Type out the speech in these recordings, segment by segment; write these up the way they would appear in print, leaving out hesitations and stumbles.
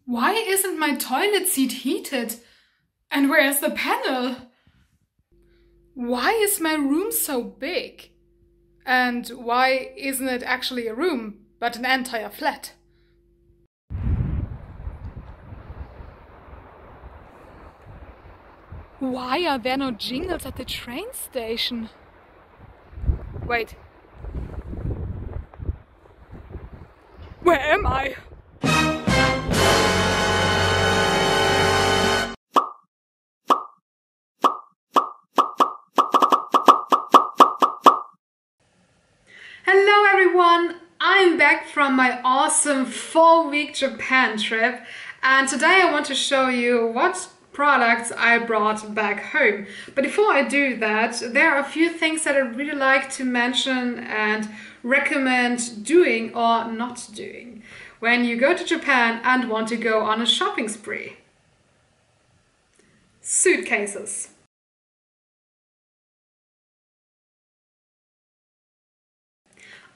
Why isn't my toilet seat heated? And where is the panel? Why is my room so big? And why isn't it actually a room, but an entire flat? Why are there no jingles at the train station? Wait. Where am I? Hello everyone! I'm back from my awesome 4-week Japan trip, and today I want to show you what products I brought back home. But before I do that, there are a few things that I really like to mention and recommend doing or not doing when you go to Japan and want to go on a shopping spree. Suitcases.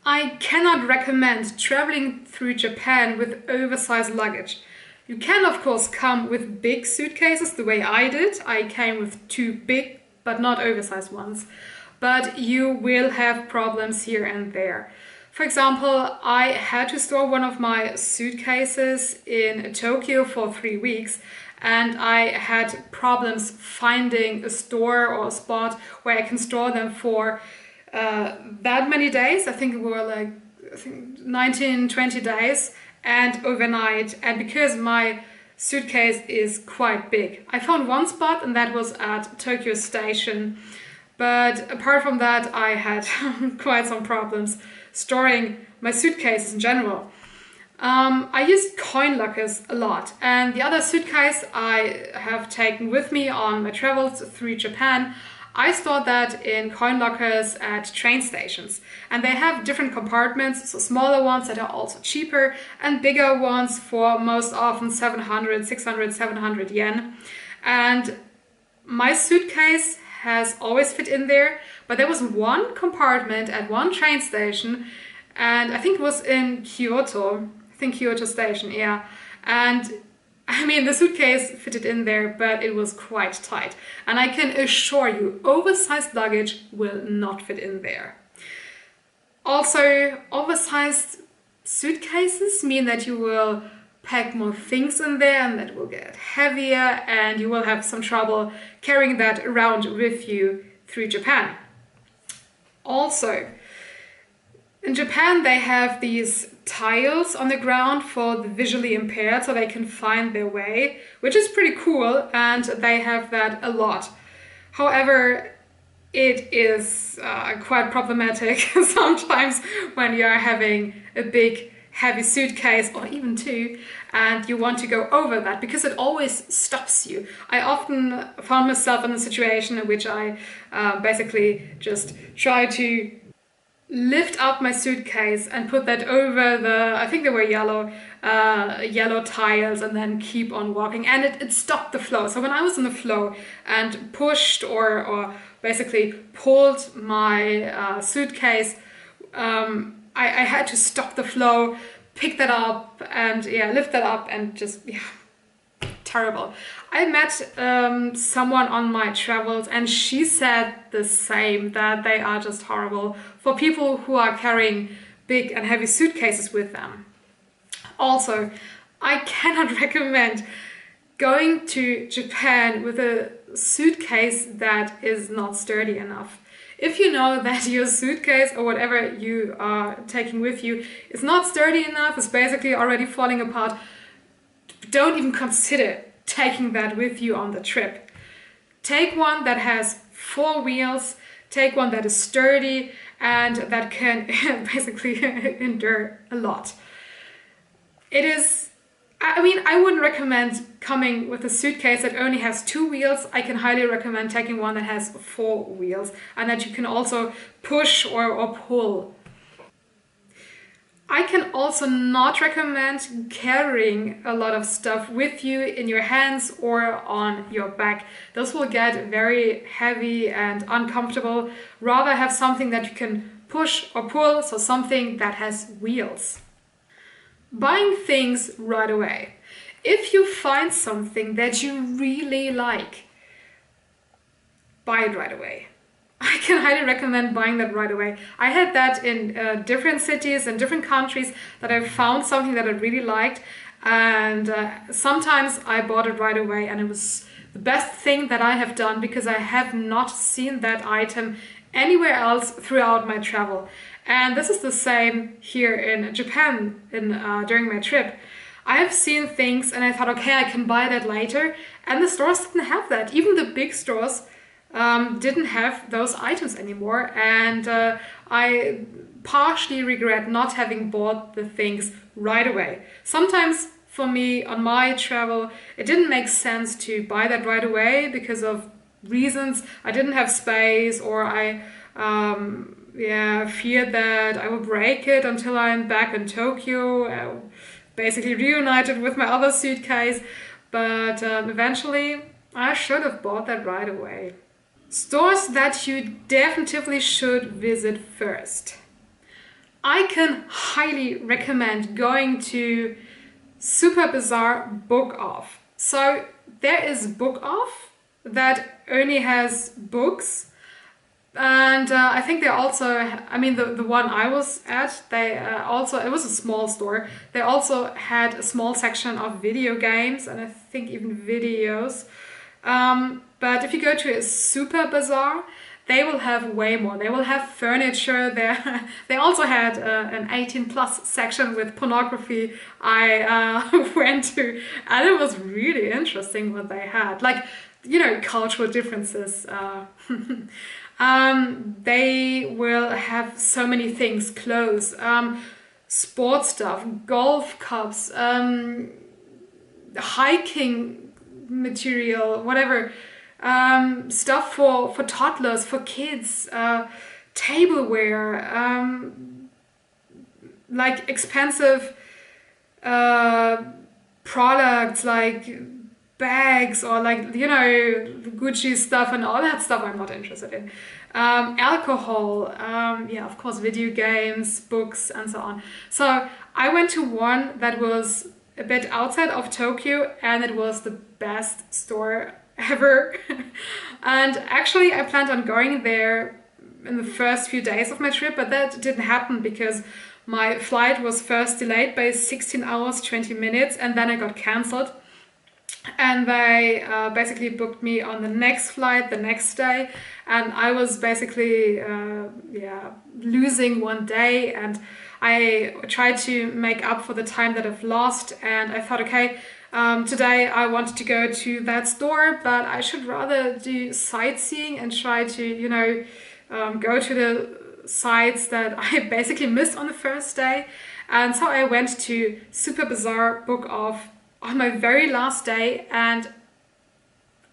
I cannot recommend traveling through Japan with oversized luggage. You can of course come with big suitcases the way I did. I came with 2 big but not oversized ones. But you will have problems here and there. For example, I had to store one of my suitcases in Tokyo for 3 weeks, and I had problems finding a store or a spot where I can store them for that many days. I think it were like 19-20 days and overnight, and because my suitcase is quite big. I found one spot and that was at Tokyo Station, but apart from that I had quite some problems storing my suitcases in general. I used coin lockers a lot, and the other suitcase I have taken with me on my travels through Japan, I stored that in coin lockers at train stations, and they have different compartments, so smaller ones that are also cheaper and bigger ones for most often 700, 600, 700 yen. And my suitcase has always fit in there, but there was one compartment at one train station, and I think it was in Kyoto, Kyoto Station, yeah. And I mean, the suitcase fitted in there, but it was quite tight. And I can assure you, oversized luggage will not fit in there. Also, oversized suitcases mean that you will pack more things in there and that will get heavier, and you will have some trouble carrying that around with you through Japan. Also, in Japan they have these tiles on the ground for the visually impaired so they can find their way, which is pretty cool, and they have that a lot. However, it is quite problematic sometimes when you are having a big heavy suitcase or even 2 and you want to go over that, because it always stops you. I often found myself in a situation in which I basically just try to lift up my suitcase and put that over the, I think they were yellow tiles, and then keep on walking, and it stopped the flow. So when I was on the flow and pushed or basically pulled my suitcase, I had to stop the flow, pick that up and lift that up, and just terrible. I met someone on my travels and she said the same, that they are just horrible for people who are carrying big and heavy suitcases with them. Also, I cannot recommend going to Japan with a suitcase that is not sturdy enough. If you know that your suitcase or whatever you are taking with you is not sturdy enough, is basically already falling apart, don't even consider taking that with you on the trip. Take one that has 4 wheels, take one that is sturdy and that can basically endure a lot. I wouldn't recommend coming with a suitcase that only has 2 wheels. I can highly recommend taking one that has 4 wheels and that you can also push or pull. I can also not recommend carrying a lot of stuff with you in your hands or on your back. Those will get very heavy and uncomfortable. Rather have something that you can push or pull, so something that has wheels. Buying things right away. If you find something that you really like, buy it right away. I can highly recommend buying that right away. I had that in different cities and different countries, that I found something that I really liked, and sometimes I bought it right away, and it was the best thing that I have done, because I have not seen that item anywhere else throughout my travel. And this is the same here in Japan during my trip. I have seen things and I thought, okay, I can buy that later, and the stores didn't have that. Even the big stores didn't have those items anymore, and I partially regret not having bought the things right away. Sometimes for me on my travel it didn't make sense to buy that right away because of reasons. I didn't have space, or I feared that I would break it until I'm back in Tokyo, basically reunited with my other suitcase. But eventually I should have bought that right away. Stores that you definitely should visit first. I can highly recommend going to Super Bazaar Bookoff. So there is Bookoff that only has books, and I think they also, I mean the one I was at, they also, it was a small store, they also had a small section of video games and I think even videos. But if you go to a Super Bazaar, they will have way more. They will have furniture there. They also had an 18+ section with pornography I went to, and it was really interesting what they had. Like, you know, cultural differences. They will have so many things, clothes, sports stuff, golf cups, hiking material, whatever. Stuff for toddlers, for kids, tableware, like expensive products like bags, or like, you know, Gucci stuff and all that stuff I'm not interested in. Alcohol, yeah, of course, video games, books, and so on. So I went to one that was a bit outside of Tokyo, and it was the best store ever. And actually I planned on going there in the first few days of my trip, but that didn't happen because my flight was first delayed by 16 hours 20 minutes, and then I got cancelled, and they basically booked me on the next flight the next day, and I was basically losing one day, and I tried to make up for the time that I've lost, and I thought, okay, today I wanted to go to that store, but I should rather do sightseeing and try to, you know, go to the sites that I basically missed on the first day. And so I went to Super Bazaar Bookoff on my very last day, and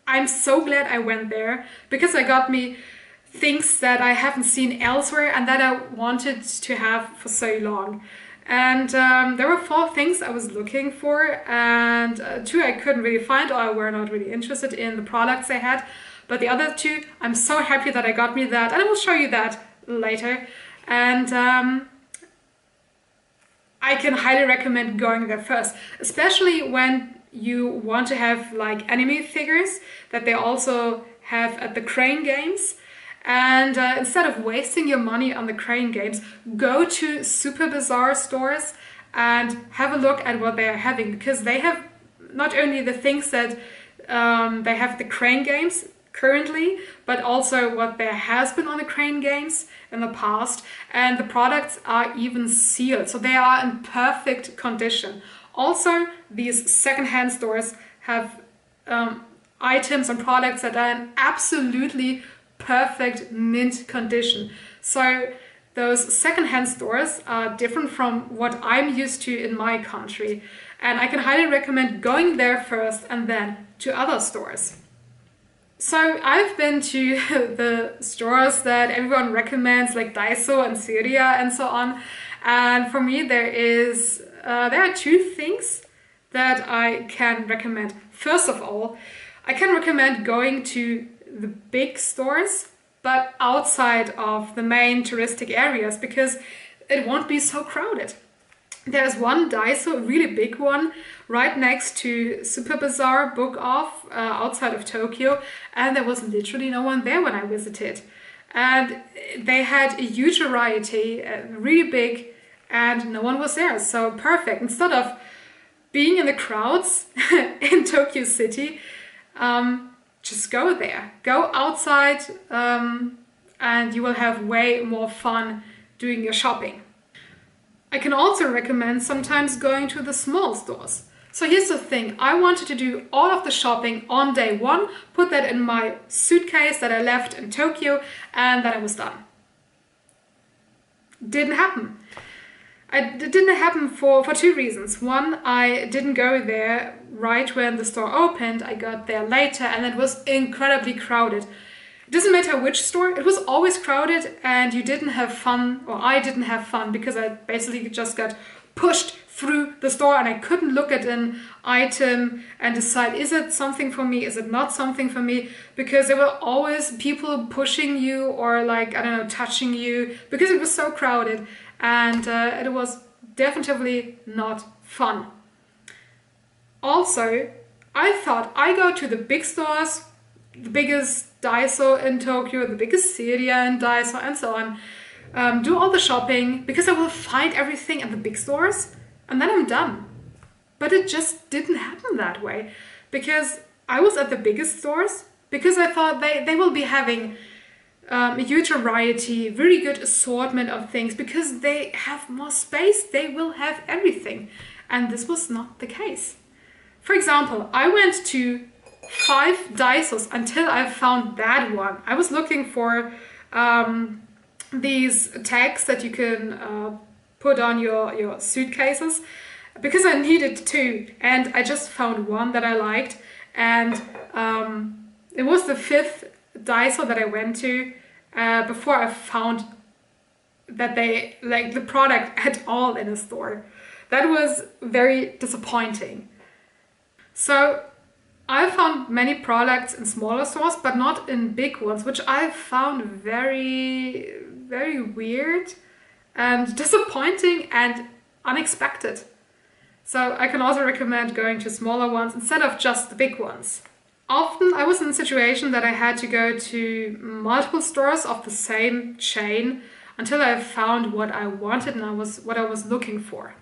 I'm so glad I went there, because I got me things that I haven't seen elsewhere and that I wanted to have for so long. And there were 4 things I was looking for, and 2 I couldn't really find, or I were not really interested in the products they had. But the other 2, I'm so happy that I got me that, and I will show you that later. And I can highly recommend going there first, especially when you want to have like anime figures that they also have at the Crane Games. And instead of wasting your money on the Crane Games, go to Super Bazaar stores and have a look at what they are having, because they have not only the things that they have the Crane Games currently, but also what there has been on the Crane Games in the past, and the products are even sealed, so they are in perfect condition. Also, these secondhand stores have items and products that are in absolutely perfect mint condition. So those secondhand stores are different from what I'm used to in my country, and I can highly recommend going there first and then to other stores. So I've been to the stores that everyone recommends, like Daiso and Seria and so on, and for me there are 2 things that I can recommend. First of all, I can recommend going to the big stores, but outside of the main touristic areas, because it won't be so crowded. There's one Daiso, a really big one, right next to Super Bazaar, Bookoff, outside of Tokyo, and there was literally no one there when I visited. And they had a huge variety, really big, and no one was there, so perfect. Instead of being in the crowds in Tokyo City, just go there. Go outside, and you will have way more fun doing your shopping. I can also recommend sometimes going to the small stores. So here's the thing, I wanted to do all of the shopping on day one, put that in my suitcase that I left in Tokyo, and then I was done. Didn't happen. It didn't happen for two reasons. One, I didn't go there right when the store opened, I got there later and it was incredibly crowded. It doesn't matter which store, it was always crowded and you didn't have fun, or I didn't have fun, because I basically just got pushed through the store and I couldn't look at an item and decide, is it something for me, is it not something for me, because there were always people pushing you or like, I don't know, touching you, because it was so crowded and it was definitely not fun. Also, I thought I go to the big stores, the biggest Daiso in Tokyo, the biggest Seria in Daiso, and so on. Do all the shopping because I will find everything at the big stores and then I'm done. But it just didn't happen that way, because I was at the biggest stores because I thought they will be having a huge variety, very good assortment of things, because they have more space, they will have everything. And this was not the case. For example, I went to 5 Daisos until I found that one. I was looking for these tags that you can put on your suitcases, because I needed 2, and I just found one that I liked, and it was the 5th Daiso that I went to before I found that they like the product at all in a store. That was very disappointing. So I found many products in smaller stores, but not in big ones, which I found very, very weird and disappointing and unexpected. So I can also recommend going to smaller ones instead of just the big ones. Often I was in a situation that I had to go to multiple stores of the same chain until I found what I wanted and what I was looking for.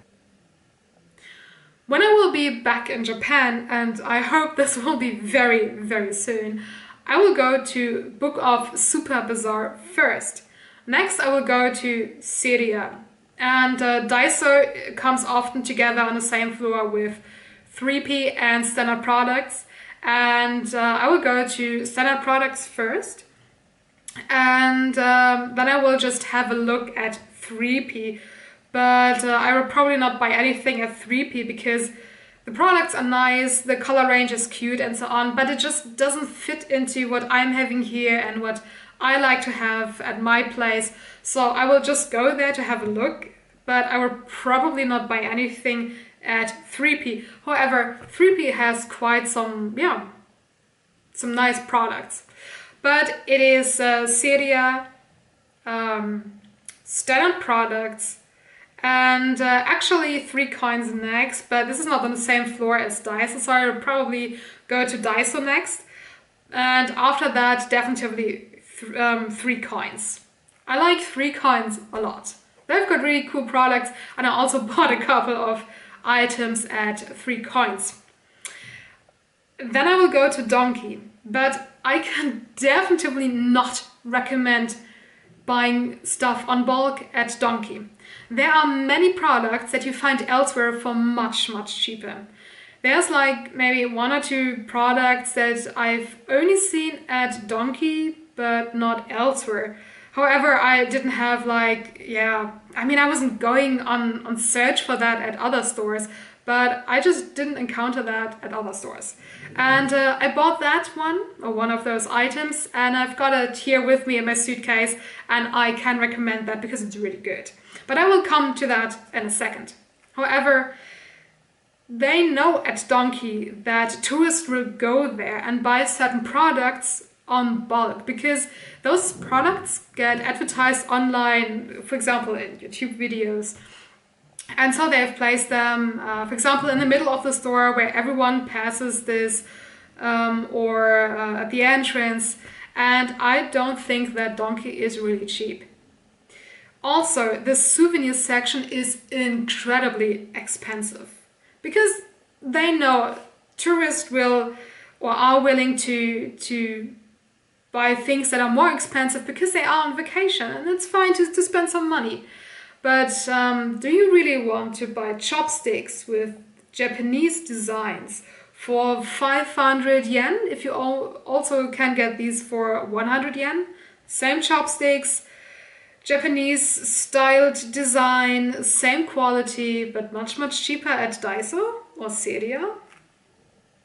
When I will be back in Japan, and I hope this will be very, very soon, I will go to Bookoff Super Bazaar first. Next I will go to Seria. And Daiso comes often together on the same floor with 3P and standard products. And I will go to standard products first. And then I will just have a look at 3P. But I will probably not buy anything at 3P because the products are nice, the color range is cute and so on, but it just doesn't fit into what I'm having here and what I like to have at my place. So I will just go there to have a look, but I will probably not buy anything at 3P. However, 3P has quite some nice products. But it is Seria, standard products, and actually 3 coins next, but this is not on the same floor as Daiso, so I will probably go to Daiso next. And after that, definitely 3 coins. I like 3 coins a lot. They've got really cool products, and I also bought a couple of items at 3 coins. Then I will go to Donki, but I can definitely not recommend buying stuff on bulk at Donki. There are many products that you find elsewhere for much, much cheaper. There's like maybe 1 or 2 products that I've only seen at Donki, but not elsewhere. However, I didn't have I wasn't going on search for that at other stores, but I just didn't encounter that at other stores. And I bought that one of those items, and I've got it here with me in my suitcase, and I can recommend that because it's really good. But I will come to that in a second. However, they know at Donki that tourists will go there and buy certain products on bulk, because those products get advertised online, for example in YouTube videos, And so they've placed them, for example, in the middle of the store where everyone passes this, or at the entrance. And I don't think that Donki is really cheap. Also, the souvenir section is incredibly expensive because they know tourists will or are willing to buy things that are more expensive because they are on vacation, and it's fine to spend some money. But do you really want to buy chopsticks with Japanese designs for 500 yen if you also can get these for 100 yen? Same chopsticks, Japanese styled design, same quality, but much cheaper at Daiso or Seria?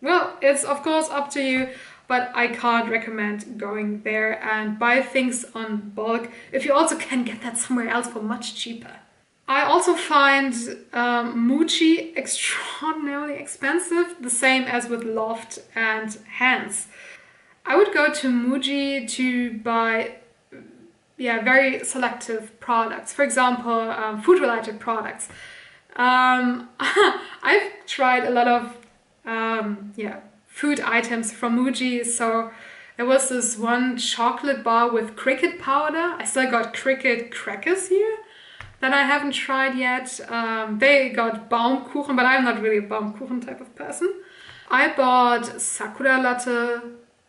Well, it's of course up to you, but I can't recommend going there and buy things on bulk if you also can get that somewhere else for much cheaper. I also find Muji extraordinarily expensive, the same as with Loft and Hands. I would go to Muji to buy very selective products. For example, food-related products. I've tried a lot of food items from Muji. So there was this one chocolate bar with cricket powder. I still got cricket crackers here that I haven't tried yet. They got Baumkuchen, but I'm not really a Baumkuchen type of person. I bought sakura latte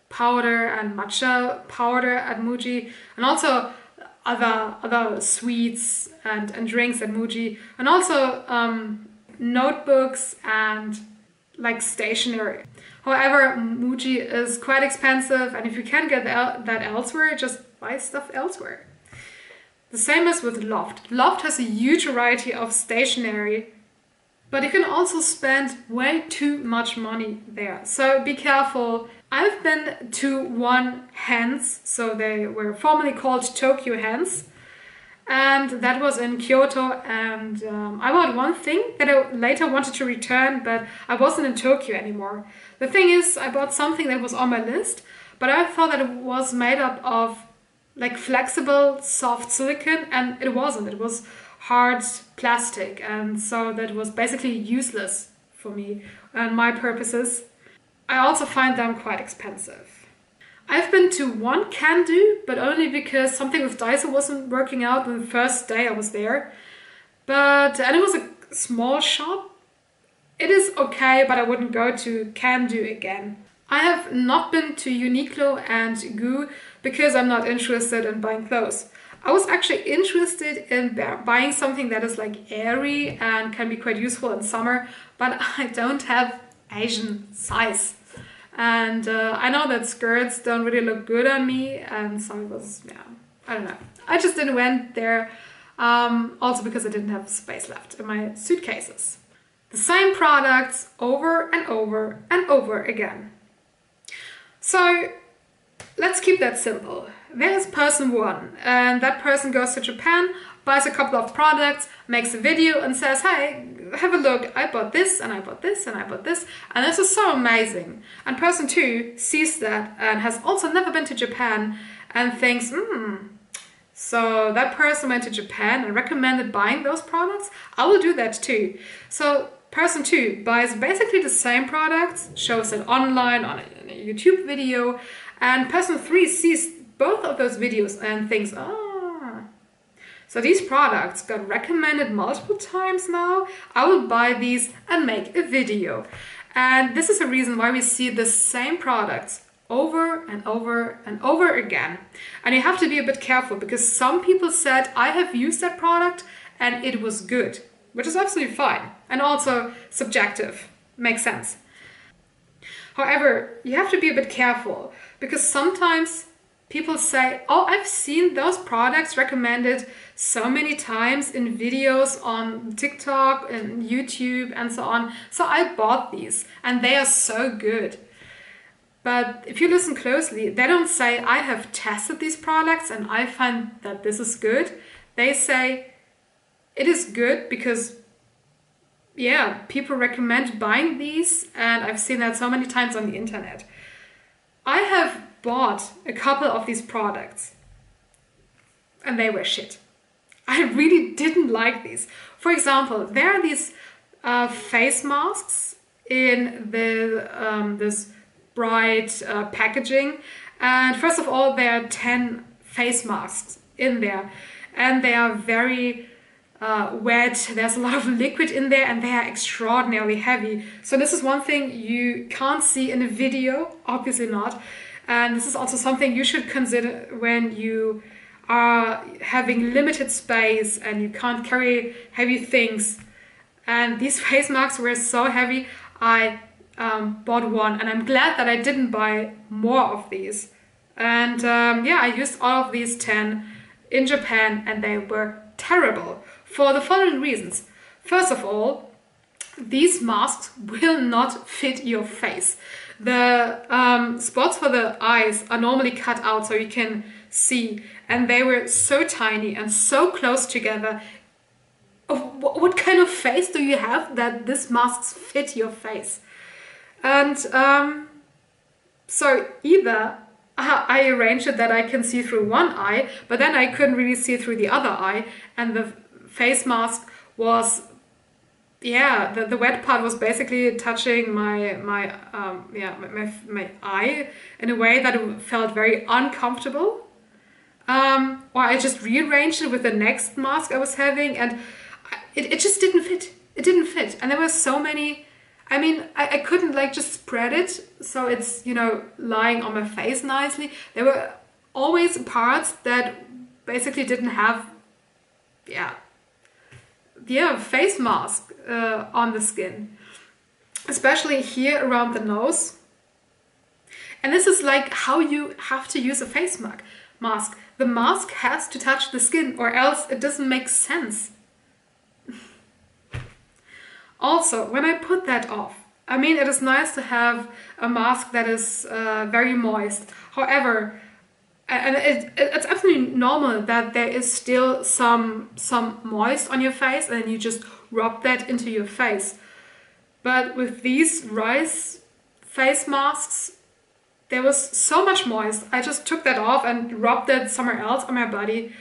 powder and matcha powder at Muji, and also other sweets and drinks at Muji, and also notebooks and like stationery. However, Muji is quite expensive, and if you can get that elsewhere, just buy stuff elsewhere. The same as with Loft. Loft has a huge variety of stationery, but you can also spend way too much money there. So be careful. I've been to one Hands, so they were formerly called Tokyo Hands, and that was in Kyoto, and I bought one thing that I later wanted to return, but I wasn't in Tokyo anymore. The thing is, I bought something that was on my list, but I thought that it was made up of like flexible, soft silicone, and it wasn't. It was hard plastic, and so that was basically useless for me and my purposes. I also find them quite expensive. I've been to one can-do, but only because something with Daiso wasn't working out on the first day I was there. And it was a small shop. It is okay, but I wouldn't go to can-do again. I have not been to Uniqlo and Goo because I'm not interested in buying clothes. I was actually interested in buying something that is like airy and can be quite useful in summer, but I don't have Asian size. And I know that skirts don't really look good on me, and so it was, I don't know. I just didn't went there, also because I didn't have space left in my suitcases. The same products over and over and over again. So let's keep that simple. There is person one, and that person goes to Japan, buys a couple of products, makes a video and says, hey, have a look, I bought this and I bought this and I bought this, and this is so amazing. And person two sees that and has also never been to Japan and thinks, so that person went to Japan and recommended buying those products, I will do that too. So person two buys basically the same products, shows it online on a YouTube video, and person three sees both of those videos and thinks, so these products got recommended multiple times now, I will buy these and make a video. And this is a reason why we see the same products over and over and over again. And you have to be a bit careful because some people said, I have used that product and it was good, which is absolutely fine. And also subjective, makes sense. However, you have to be a bit careful because sometimes people say, oh, I've seen those products recommended so many times in videos on TikTok and YouTube and so on, so I bought these and they are so good. But if you listen closely, they don't say, I have tested these products and I find that this is good. They say, it is good because, people recommend buying these and I've seen that so many times on the internet. I have bought a couple of these products and they were shit. I really didn't like these. For example, there are these face masks in the this bright packaging, and first of all there are 10 face masks in there, and they are very wet. There's a lot of liquid in there, and they are extraordinarily heavy. So this is one thing you can't see in a video, obviously not, and this is also something you should consider when you are having limited space and you can't carry heavy things. And these face masks were so heavy, I bought one, and I'm glad that I didn't buy more of these. And yeah, I used all of these 10 in Japan, and they were terrible for the following reasons. First of all, these masks will not fit your face. The spots for the eyes are normally cut out so you can see, and they were so tiny and so close together. What kind of face do you have that these masks fit your face? And so either I arranged it that I can see through one eye, but then I couldn't really see through the other eye, and the face mask was, yeah, the wet part was basically touching my eye in a way that it felt very uncomfortable. Or I just rearranged it with the next mask I was having, and it just didn't fit. It didn't fit, and there were so many. I mean, I couldn't like just spread it so it's, you know, lying on my face nicely. There were always parts that basically didn't have, face mask on the skin, especially here around the nose. And this is like how you have to use a face mask. The mask has to touch the skin, or else it doesn't make sense. Also, when I put that off, I mean, it is nice to have a mask that is very moist. However, and it's absolutely normal that there is still some moist on your face, and you just rub that into your face. But with these rice face masks, there was so much moist. I just took that off and rubbed that somewhere else on my body.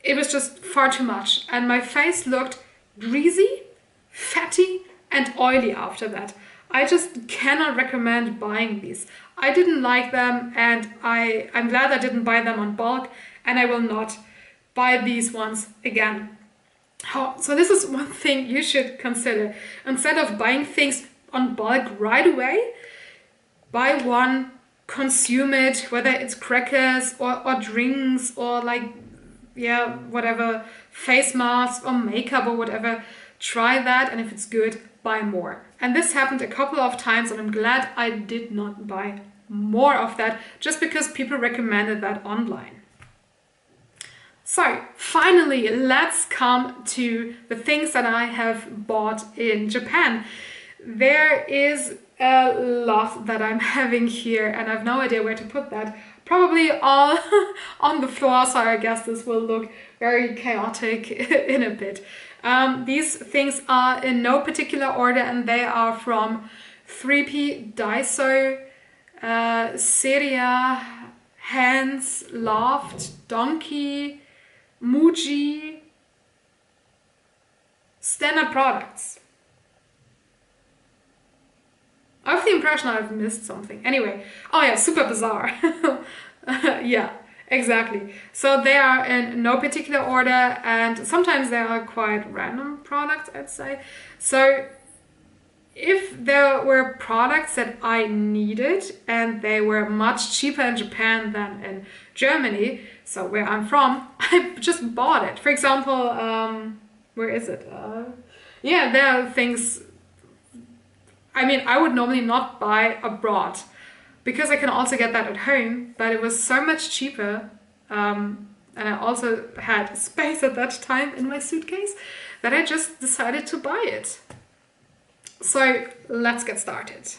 It was just far too much, and my face looked greasy, fatty, and oily after that. I just cannot recommend buying these. I didn't like them, and I'm glad I didn't buy them on bulk, and I will not buy these ones again. So this is one thing you should consider. Instead of buying things on bulk right away, buy one, consume it, whether it's crackers or drinks or like, yeah, whatever, face mask or makeup or whatever. Try that, and if it's good, buy more. And this happened a couple of times, and I'm glad I did not buy more of that just because people recommended that online. So finally, let's come to the things that I have bought in Japan. There is a lot that I'm having here, and I have no idea where to put that. Probably all on the floor, so I guess this will look very chaotic in a bit. These things are in no particular order, and they are from 3P, Daiso, Seria, Hands, Loft, Donki, Muji, standard products. I have the impression I've missed something. Anyway, oh yeah, Super Bazaar. Yeah, exactly. So they are in no particular order, and sometimes they are quite random products, I'd say. So if there were products that I needed and they were much cheaper in Japan than in Germany, so where I'm from, I just bought it. For example, where is it? Yeah, there are things. I mean, I would normally not buy abroad because I can also get that at home, but it was so much cheaper, and I also had space at that time in my suitcase that I just decided to buy it. So let's get started.